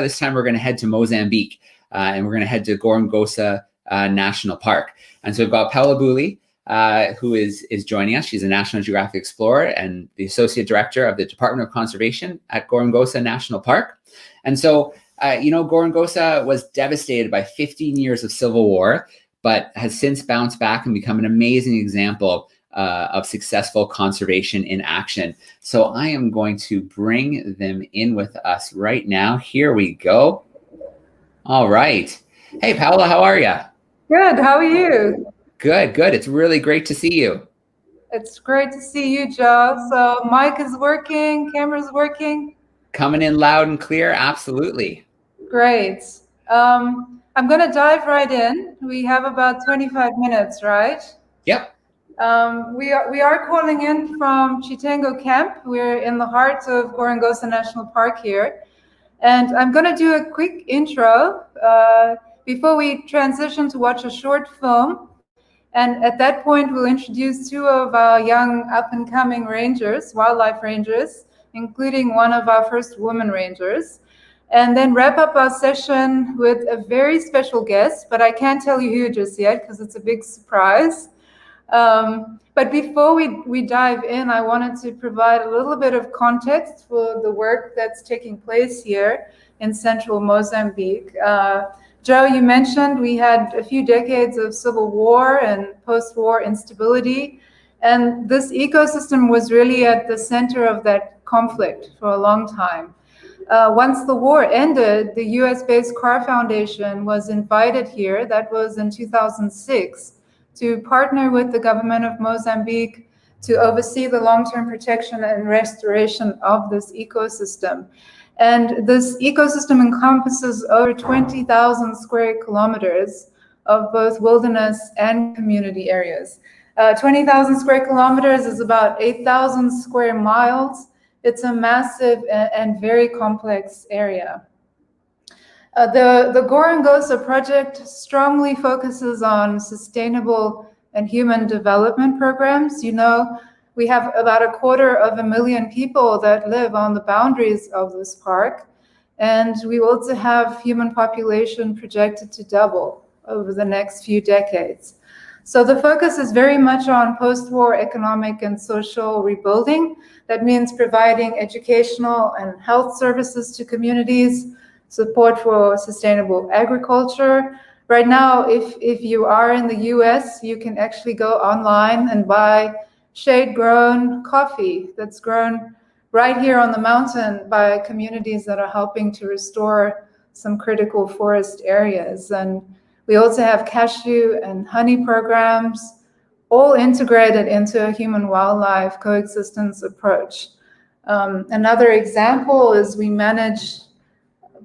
This time we're going to head to Mozambique, and we're going to head to Gorongosa National Park. And so we've got Paula Booley, who is joining us. She's a National Geographic explorer and the Associate Director of the Department of Conservation at Gorongosa National Park. And so, Gorongosa was devastated by 15 years of civil war, but has since bounced back and become an amazing example of successful conservation in action. So I am going to bring them in with us right now. Here we go. All right. Hey, Paula, how are you? Good. How are you? Good. It's really great to see you. It's great to see you, Joe. So mic is working, camera's working. Coming in loud and clear. Absolutely. Great. I'm going to dive right in. We have about 25 minutes, right? Yep. We are calling in from Chitengo Camp. We're in the heart of Gorongosa National Park here. And I'm going to do a quick intro before we transition to watch a short film. And at that point, we'll introduce two of our young up-and-coming rangers, wildlife rangers, including one of our first women rangers. And then wrap up our session with a very special guest, but I can't tell you who just yet because it's a big surprise. But before we dive in, I wanted to provide a little bit of context for the work that's taking place here in central Mozambique. Joe, you mentioned we had a few decades of civil war and post-war instability, and this ecosystem was really at the center of that conflict for a long time. Once the war ended, the US-based Carr Foundation was invited here, that was in 2006, to partner with the government of Mozambique to oversee the long-term protection and restoration of this ecosystem. And this ecosystem encompasses over 20,000 square kilometers of both wilderness and community areas. 20,000 square kilometers is about 8,000 square miles. It's a massive and very complex area. The Gorongosa project strongly focuses on sustainable and human development programs. We have about 250,000 people that live on the boundaries of this park. And we also have human population projected to double over the next few decades. So the focus is very much on post-war economic and social rebuilding. That means providing educational and health services to communities, support for sustainable agriculture. Right now, if you are in the US, you can actually go online and buy shade-grown coffee that's grown right here on the mountain by communities that are helping to restore some critical forest areas. And we also have cashew and honey programs, all integrated into a human-wildlife coexistence approach. Another example is we manage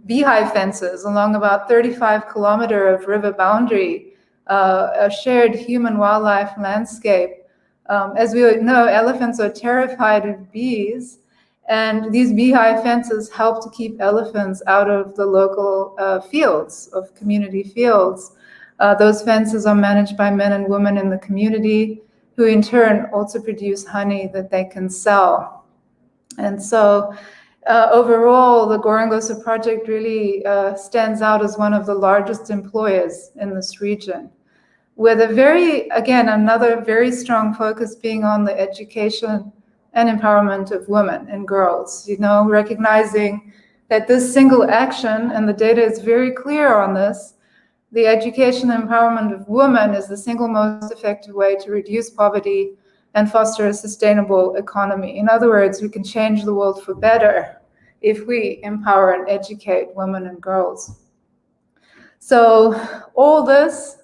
beehive fences along about 35-kilometer of river boundary, a shared human-wildlife landscape. As we know, elephants are terrified of bees, and these beehive fences help to keep elephants out of the local fields, of community fields. Those fences are managed by men and women in the community, who in turn also produce honey that they can sell. And so overall, the Gorongosa project really stands out as one of the largest employers in this region, with another very strong focus being on the education and empowerment of women and girls, recognizing that this single action, and the data is very clear on this, the education and empowerment of women is the single most effective way to reduce poverty and foster a sustainable economy. In other words, we can change the world for better if we empower and educate women and girls. So all this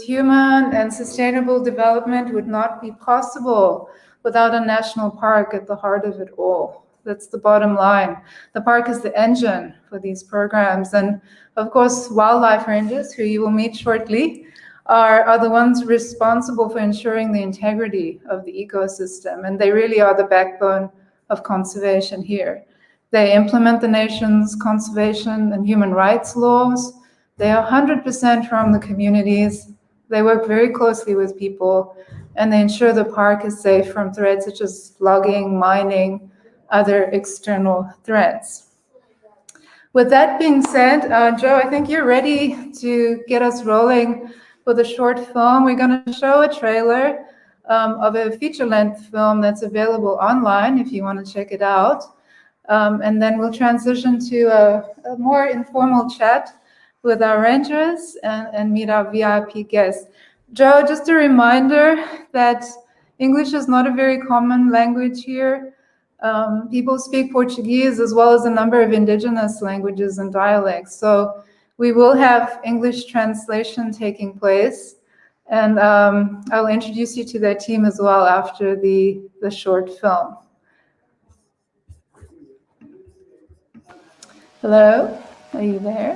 human and sustainable development would not be possible without a national park at the heart of it all. That's the bottom line. The park is the engine for these programs. And of course, wildlife rangers, who you will meet shortly, are the ones responsible for ensuring the integrity of the ecosystem. And they really are the backbone of conservation here. They implement the nation's conservation and human rights laws. They are 100% from the communities. They work very closely with people, and they ensure the park is safe from threats such as logging, mining, other external threats. With that being said, Joe, I think you're ready to get us rolling with a short film. We're going to show a trailer of a feature-length film that's available online if you want to check it out. And then we'll transition to a more informal chat with our rangers and meet our VIP guests. Joe, just a reminder that English is not a very common language here. People speak Portuguese as well as a number of indigenous languages and dialects. So we will have English translation taking place. And I'll introduce you to their team as well after the short film. Hello, are you there?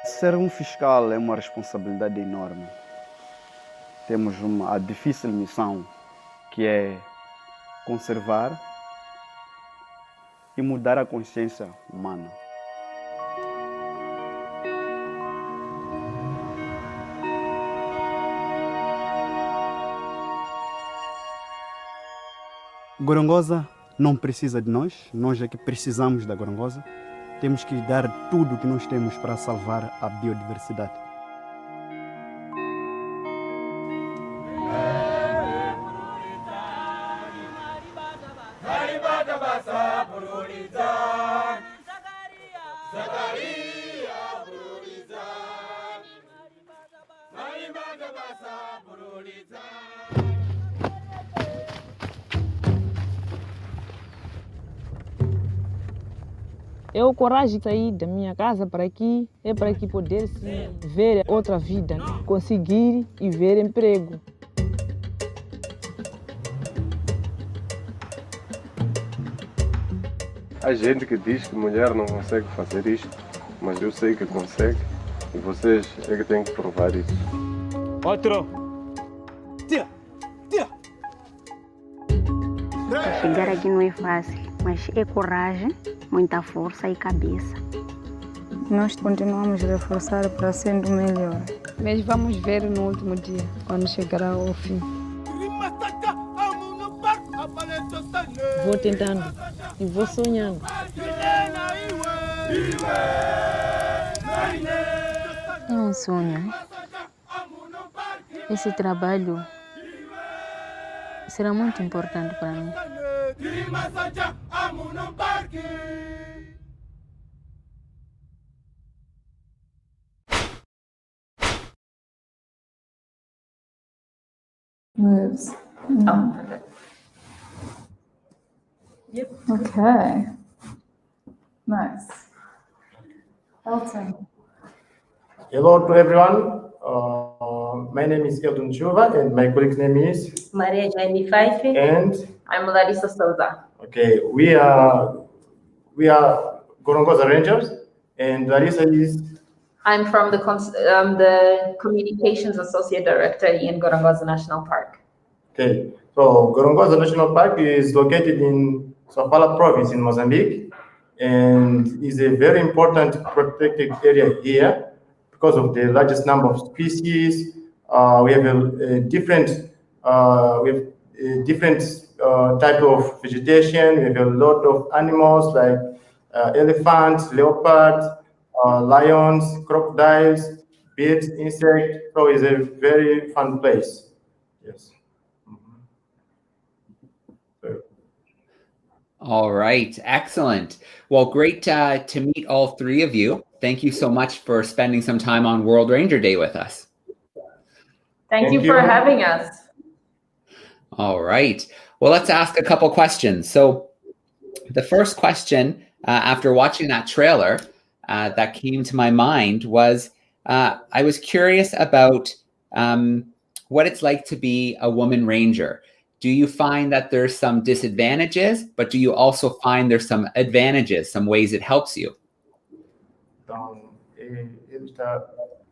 Ser fiscal é uma responsabilidade enorme. Temos a difícil missão que é conservar e mudar a consciência humana. Gorongosa não precisa de nós é que precisamos da Gorongosa. Temos que dar tudo o que nós temos para salvar a biodiversidade. Eu coragem de sair da minha casa para aqui, é para que poder ver outra vida, conseguir e ver emprego. Há gente que diz que mulher não consegue fazer isto, mas eu sei que consegue e vocês é que têm que provar isso. Outro! Tira! Tira! Chegar aqui não é fácil, mas é coragem, muita força e cabeça. Nós continuamos a reforçar para sendo melhor. Mas vamos ver no último dia, quando chegará ao fim. Vou tentando e vou sonhando. É um sonho. Esse trabalho será muito importante para mim. Moves. Yep. Okay. Nice. Elton. Hello to everyone. My name is Eldon Chuva and my colleague's name is Maria Jaime Fife. And I'm Larissa Souza. Okay, we are Gorongosa Rangers, and Larissa is. I'm from the Communications Associate Director in Gorongosa National Park. Okay, so Gorongosa National Park is located in Sofala province in Mozambique, and is a very important protected area here because of the largest number of species. We have a different type of vegetation. We have a lot of animals like elephants, leopards, lions, crocodiles, birds, insects. So it's a very fun place. Yes. All right, excellent. Well, great to meet all three of you. Thank you so much for spending some time on World Ranger Day with us. Thank you for having us. All right. Well, let's ask a couple questions. So the first question, after watching that trailer, that came to my mind was, I was curious about what it's like to be a woman ranger. Do you find that there's some disadvantages, but do you also find there's some advantages, some ways it helps you? Então, ele está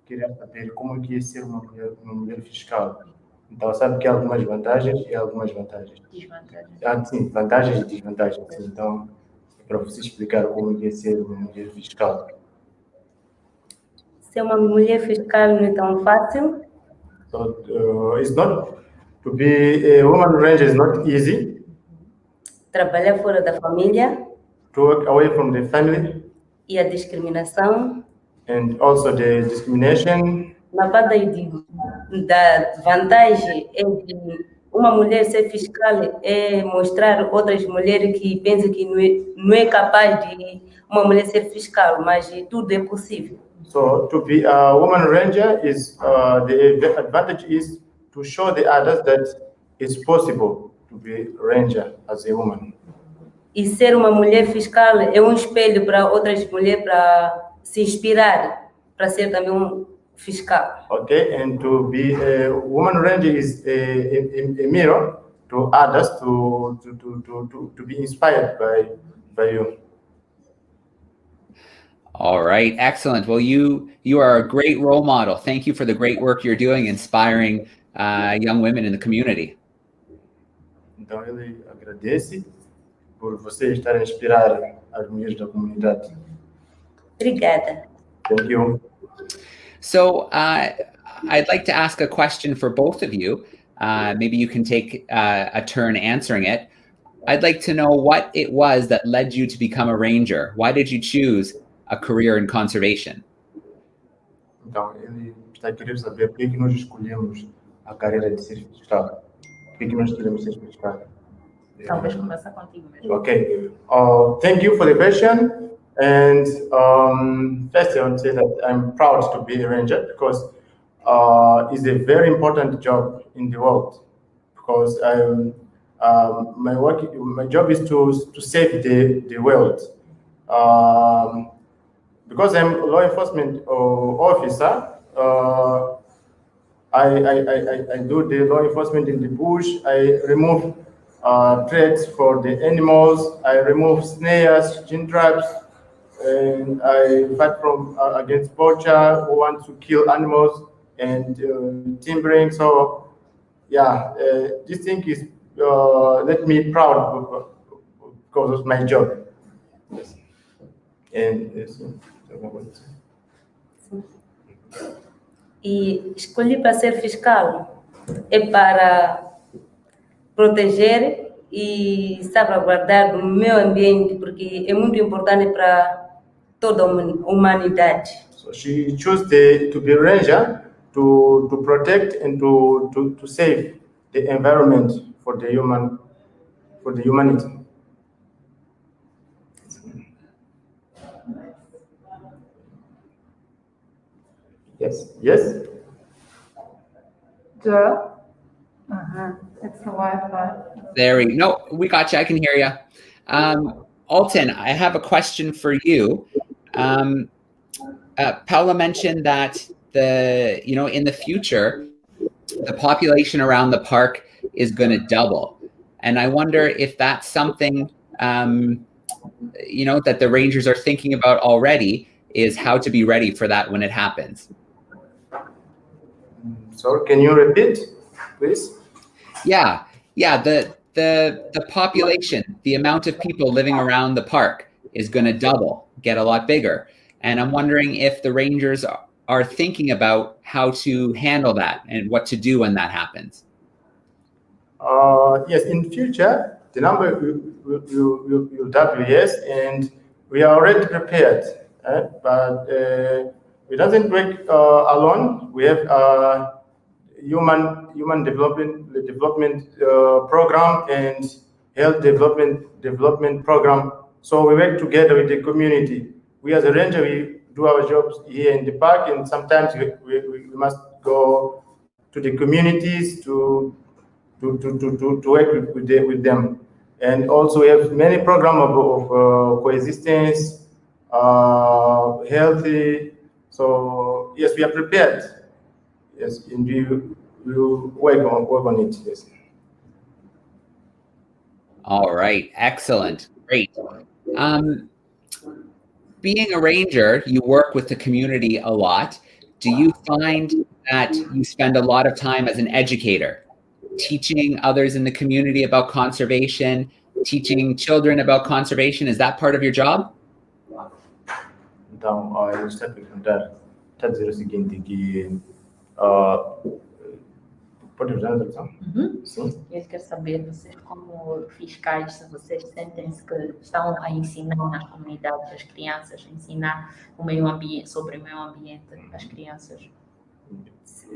querendo saber como que é ser uma mulher fiscal. Então, sabe que há algumas vantagens e algumas vantagens. Desvantagens. Sim, vantagens e desvantagens. Então, para você explicar como que é ser uma mulher fiscal. Ser uma mulher fiscal não é tão fácil. So, it's not to be a woman ranger is not easy. Trabalhar fora da família. to work away from the family e a discriminação. and also the discrimination. Na parte da vantagem é de uma mulher ser fiscal é mostrar outras mulheres que pensam que não é capaz de uma mulher ser fiscal, mas tudo é possível. So to be a woman ranger is the advantage is to show the others that it's possible to be ranger as a woman. E ser uma mulher fiscal é espelho para outras mulheres para se inspirar para ser também fiscal. Okay, and to be a woman ranger is a mirror to others to be inspired by you. All right, excellent. Well, you are a great role model. Thank you for the great work you're doing, inspiring young women in the community. Então ele agradece por você estar a inspirar as mulheres da comunidade. Obrigada. Thank you. So I'd like to ask a question for both of you. Maybe you can take a turn answering it. I'd like to know what it was that led you to become a ranger. Why did you choose a career in conservation? Então ele está querendo saber por que nós escolhemos a carreira de ser fiscal. Por que nós queremos ser fiscal? Talvez começar contigo mesmo. Okay. Thank you for the question. And first, I want to say that I'm proud to be a ranger because it's a very important job in the world. Because my job is to save the world. Because I'm a law enforcement officer, I do the law enforcement in the bush. I remove threats for the animals. I remove snares, gin traps, and I fight against poachers who want to kill animals and timbering. So, yeah, this thing is let me proud because of my job. Yes. And E escolhi para ser fiscal é para proteger e salvaguardar o meio ambiente, porque é muito importante para toda a humanidade. So she chose to be a ranger to protect and to save the environment for the humanity. Yes. Yes. Duh. It's the Wi-Fi. There we no, we got you. I can hear you. Alton, I have a question for you. Paula mentioned that in the future, the population around the park is going to double, and I wonder if that's something that the rangers are thinking about already, is how to be ready for that when it happens. So can you repeat, please? Yeah. The population, the amount of people living around the park is going to double, get a lot bigger. And I'm wondering if the rangers are thinking about how to handle that and what to do when that happens. Yes, in future, the number will double, yes, and we are already prepared. But it doesn't work alone. We have human development program and health development program. So we work together with the community. We as a ranger, we do our jobs here in the park, and sometimes we must go to the communities to work with them. And also we have many programs of coexistence, healthy. So yes, we are prepared. Yes, and we will work on it. Yes. All right, excellent, great. Being a ranger, you work with the community a lot. Do you find that you spend a lot of time as an educator, teaching others in the community about conservation, teaching children about conservation? Is that part of your job? Então, eu gostaria de perguntar, está a dizer o seguinte, que Pode usar a tradução? Sim. Ele quer saber, vocês como fiscais, se vocês sentem-se que estão a ensinar nas comunidades as crianças, a ensinar o meio ambiente, sobre o meio ambiente às crianças.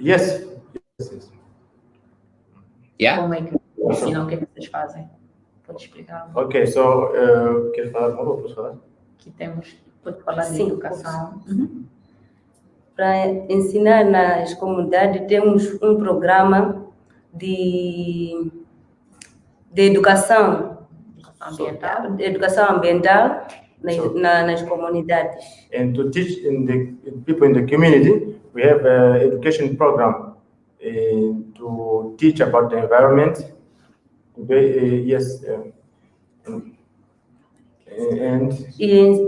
Yes. Yeah. Como é que ensinam, o que é que vocês fazem? Pode explicar? Ok, so, quer falar como posso falar? Que temos, pode falar de educação. Para ensinar nas comunidades, temos um programa de educação ambiental nas comunidades. And to teach in the people in the community, we have an education program to teach about the environment. Yes. E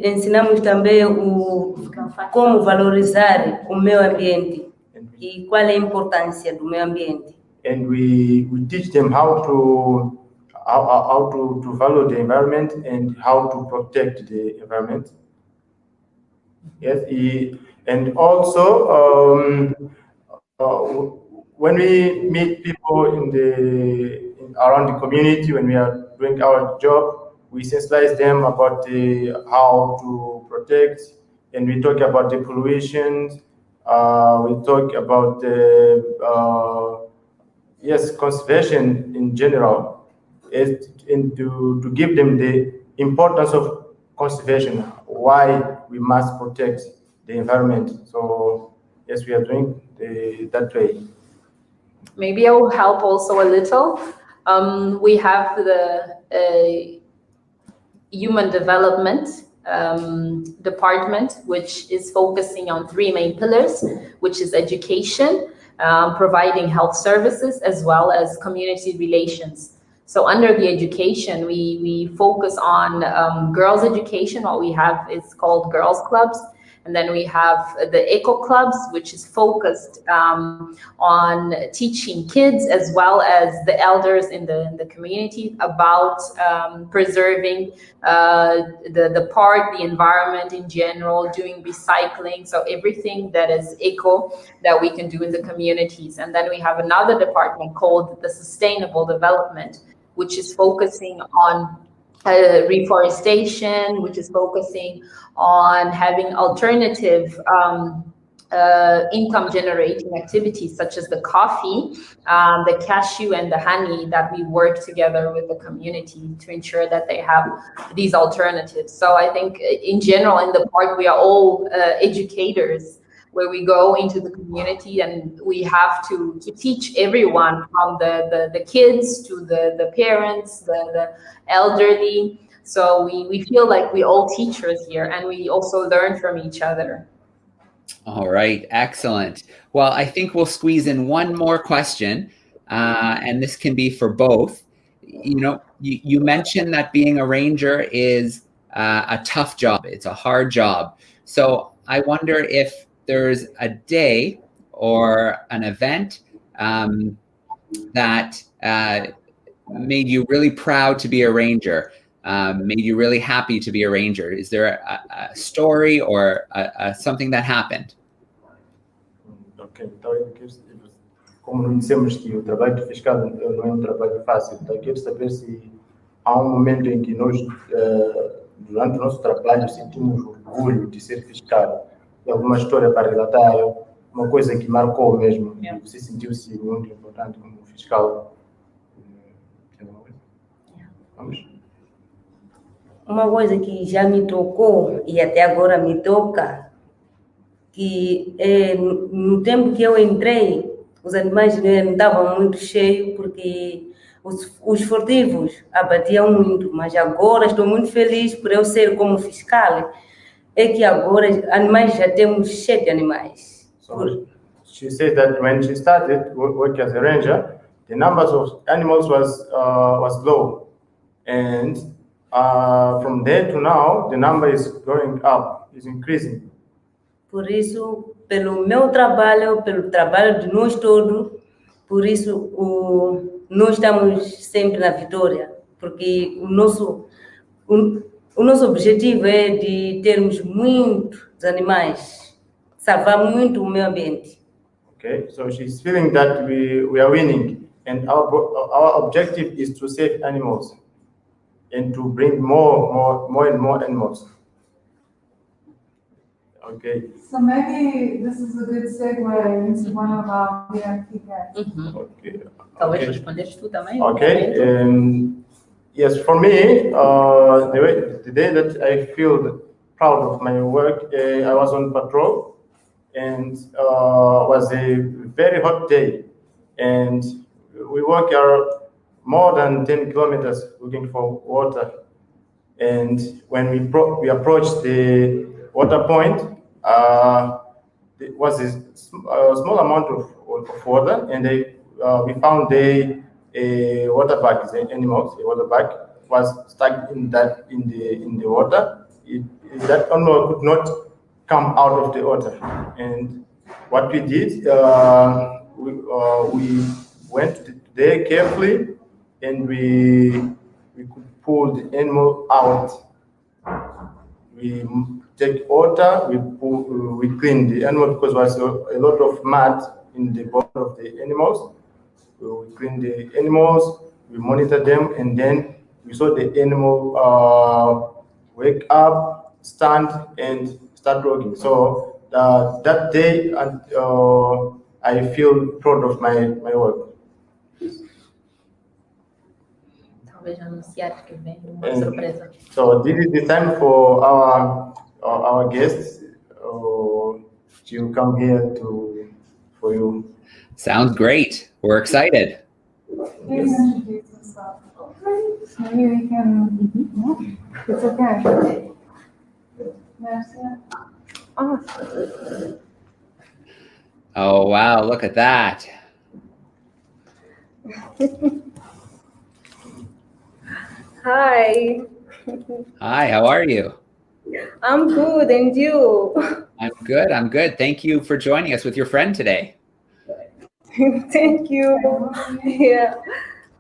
ensinamos também como valorizar o meio ambiente e qual é a importância do meio ambiente. And we teach them how to value the environment and how to protect the environment. Yes, and also when we meet people around the community, when we are doing our job, we sensitize them about how to protect, and we talk about the pollution. We talk about conservation in general, and to give them the importance of conservation, why we must protect the environment. So yes, we are doing that way. Maybe I will help also a little. We have the human development department, which is focusing on 3 main pillars, which is education, providing health services, as well as community relations. So under the education, we focus on girls' education. What we have is called girls' clubs. And then we have the eco clubs, which is focused on teaching kids as well as the elders in the community about preserving the park, the environment in general, doing recycling. So everything that is eco that we can do in the communities. And then we have another department called the sustainable development, which is focusing on reforestation, which is focusing on having alternative income generating activities such as the coffee, the cashew, and the honey, that we work together with the community to ensure that they have these alternatives. So I think in general in the park we are all educators, where we go into the community and we have to teach everyone, from the kids to the parents, the elderly. So we feel like we all teachers here, and we also learn from each other. All right, excellent. Well, I think we'll squeeze in one more question, and this can be for both. You know, you mentioned that being a ranger is a tough job. It's a hard job. So I wonder if there's a day or an event that made you really proud to be a ranger, made you really happy to be a ranger. Is there a story or something that happened? Ok, então como não dissemos que o trabalho de fiscal não é um trabalho fácil, então eu quero saber se há um momento em que nós, durante o nosso trabalho, sentimos orgulho de ser fiscal. Alguma história para relatar, uma coisa que marcou mesmo, você sentiu-se muito importante como fiscal. Vamos? Uma coisa que já me tocou e até agora me toca, que no tempo que eu entrei, os animais não estavam muito cheios, porque os furtivos abatiam muito, mas agora estou muito feliz por eu ser como fiscal, é que agora animais já temos 7 animais. So she said that when she started working as a ranger, the numbers of animals was low, and from there to now, the number is going up, is increasing. Por isso, pelo meu trabalho, pelo trabalho de nós todos, por isso nós estamos sempre na vitória, porque o nosso objetivo é de termos muitos animais, salvar muito o meio ambiente. Okay, so she's feeling that we are winning, and our objective is to save animals and to bring more and more animals. Okay. So maybe this is a good segue into one of our VIP guests. Okay. Talvez responderes tu também. Okay. Yes, for me, the day that I feel proud of my work, I was on patrol, and was a very hot day, and we work more than 10 kilometers looking for water. And when we approached the water point, it was a small amount of water, and we found a water bag. The animals, a water bag was stuck in the water. That animal could not come out of the water, and what we did, we went there carefully, and we could pull the animal out. We take water, we clean the animal because there was a lot of mud in the body of the animals. So we clean the animals, we monitor them, and then we saw the animal wake up, stand, and start walking. So that day, I feel proud of my work. Talvez anunciar que vem uma surpresa. So this is the time for our guests to come here for you. Sounds great. We're excited. Please introduce yourself. Maybe we can. It's okay. Marcia. Oh, wow. Look at that. Hi. Hi, how are you? I'm good, and you? I'm good. I'm good. Thank you for joining us with your friend today. Thank you. Yeah.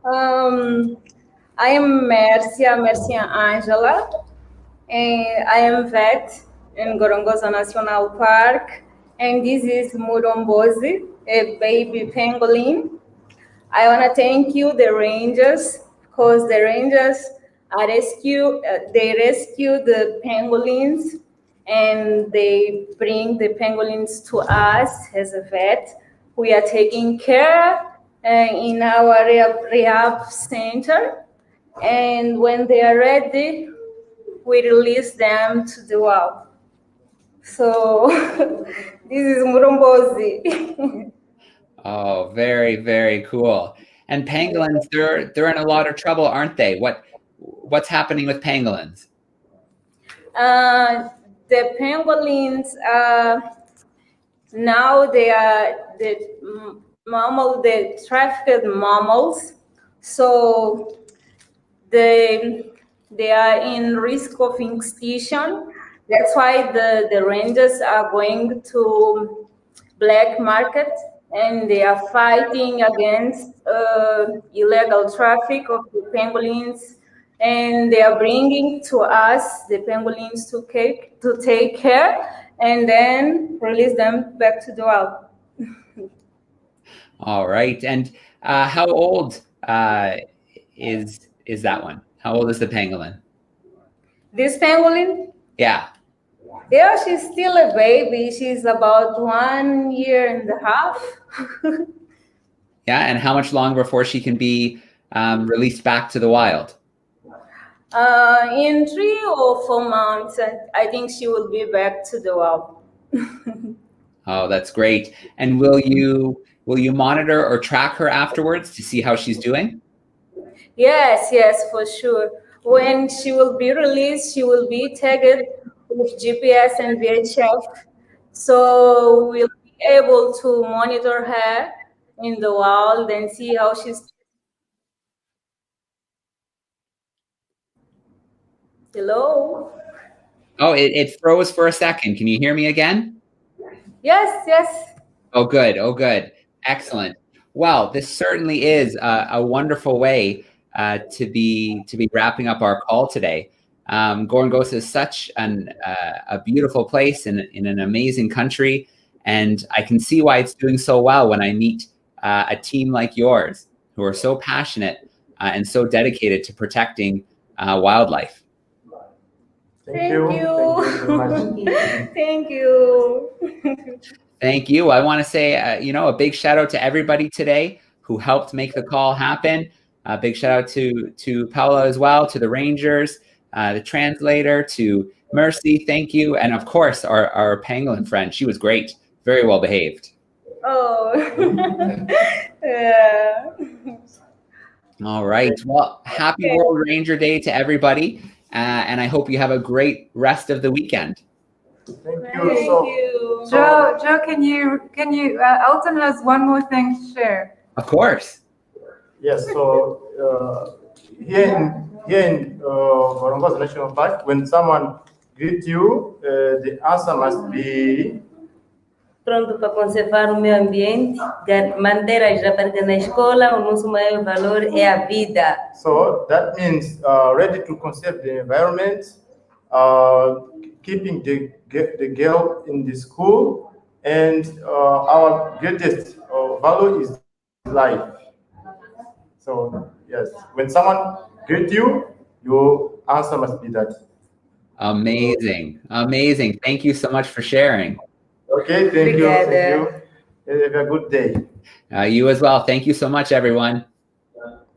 I am Marcia Angela, and I am vet in Gorongosa National Park, and this is Murombozi, a baby pangolin. I want to thank you, the rangers, because the rangers rescue the pangolins, and they bring the pangolins to us as a vet. We are taking care in our rehab center, and when they are ready, we release them to the wild. So this is Murombozi. Oh, very, very cool. And pangolins, they're in a lot of trouble, aren't they? What's happening with pangolins? The pangolins now they are the trafficked mammals, so they are in risk of extinction. That's why the rangers are going to black market, and they are fighting against illegal traffic of the pangolins, and they are bringing to us the pangolins to take care and then release them back to the wild. All right. And how old is that one? How old is the pangolin? This pangolin? Yeah. Yeah, she's still a baby. She's about 1 year and a half. Yeah. And how much longer before she can be released back to the wild? In 3 or 4 months, I think she will be back to the wild. Oh, that's great. And will you monitor or track her afterwards to see how she's doing? Yes, for sure. When she will be released, she will be tagged with GPS and VHF, so we'll be able to monitor her in the wild and see how she's. Hello? Oh, it froze for a second. Can you hear me again? Yes. Oh, good. Excellent. Well, this certainly is a wonderful way to be wrapping up our call today. Gorongosa is such a beautiful place in an amazing country, And I can see why it's doing so well when I meet a team like yours who are so passionate and so dedicated to protecting wildlife. Thank you. Thank you. Thank you. I want to say, a big shout out to everybody today who helped make the call happen. A big shout out to Paula as well, to the Rangers, the translator, to Mercy. Thank you. And of course, our pangolin friend. She was great. Very well behaved. Oh. Yeah. All right. Well, happy World Ranger Day to everybody. And I hope you have a great rest of the weekend. Thank Thank you. Joe, can you, Elton has one more thing to share. Of course. Yes, so here in Gorongosa National Park, when someone greets you, the answer must be Pronto para conservar o meio ambiente, manter as raparigas na escola, o nosso maior valor é a vida. So that means ready to conserve the environment, keeping the girl in the school, and our greatest value is life. So yes, when someone greets you, your answer must be that. Amazing. Amazing. Thank you so much for sharing. Okay, thank you. Have a good day. You as well. Thank you so much, everyone.